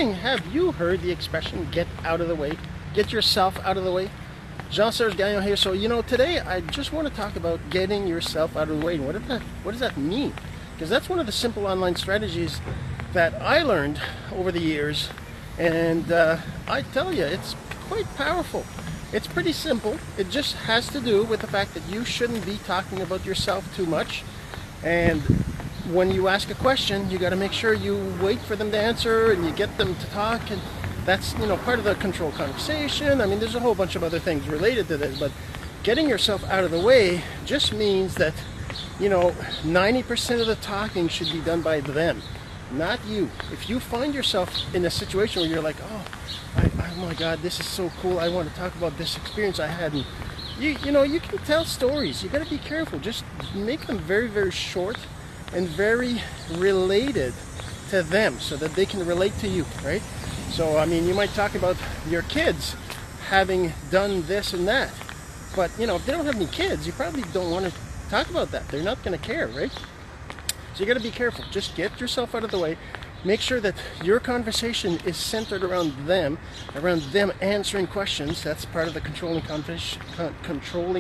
morning. Have you heard the expression, get out of the way? Get yourself out of the way? Jean-Serge Gagnon here. So, today I just want to talk about getting yourself out of the way. And what does that mean? Because that's one of the simple online strategies that I learned over the years. And I tell you, it's quite powerful. It's pretty simple. It just has to do with the fact that you shouldn't be talking about yourself too much. And when you ask a question, you got to make sure you wait for them to answer and you get them to talk. And that's, part of the control conversation. I mean, there's a whole bunch of other things related to this, but getting yourself out of the way just means that, 90% of the talking should be done by them, not you. If you find yourself in a situation where you're like, oh my God, this is so cool, I want to talk about this experience I had, and you can tell stories. You got to be careful. Just make them very, very short and very related to them so that they can relate to you, right? So, I mean, you might talk about your kids having done this and that, but, if they don't have any kids, you probably don't want to talk about that. They're not going to care, right? So you got to be careful. Just get yourself out of the way. Make sure that your conversation is centered around them answering questions. That's part of the controlling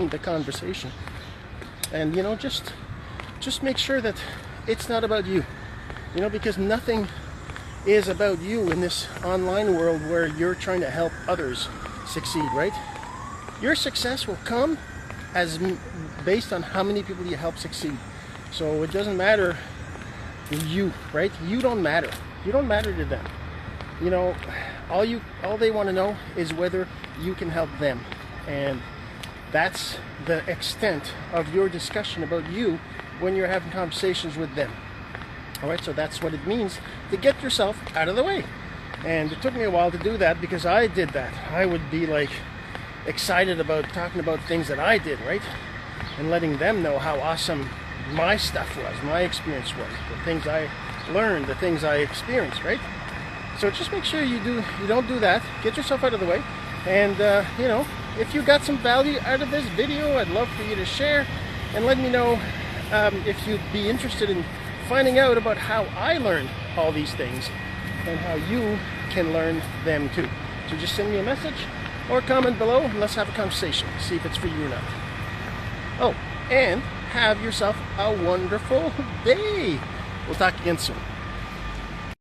the conversation. And, just make sure that it's not about you. Because nothing is about you in this online world where you're trying to help others succeed, right? Your success will come as based on how many people you help succeed. So it doesn't matter you, right? You don't matter. You don't matter to them. All they want to know is whether you can help them. And that's the extent of your discussion about you when you're having conversations with them. All right, so that's what it means to get yourself out of the way. And it took me a while to do that because I did that. I would be like excited about talking about things that I did, right? And letting them know how awesome my stuff was, my experience was, the things I learned, the things I experienced, right? So just make sure you don't do that. Get yourself out of the way. And, if you got some value out of this video, I'd love for you to share and let me know if you'd be interested in finding out about how I learned all these things and how you can learn them too. So just send me a message or comment below and let's have a conversation. See if it's for you or not. Oh, and have yourself a wonderful day. We'll talk again soon.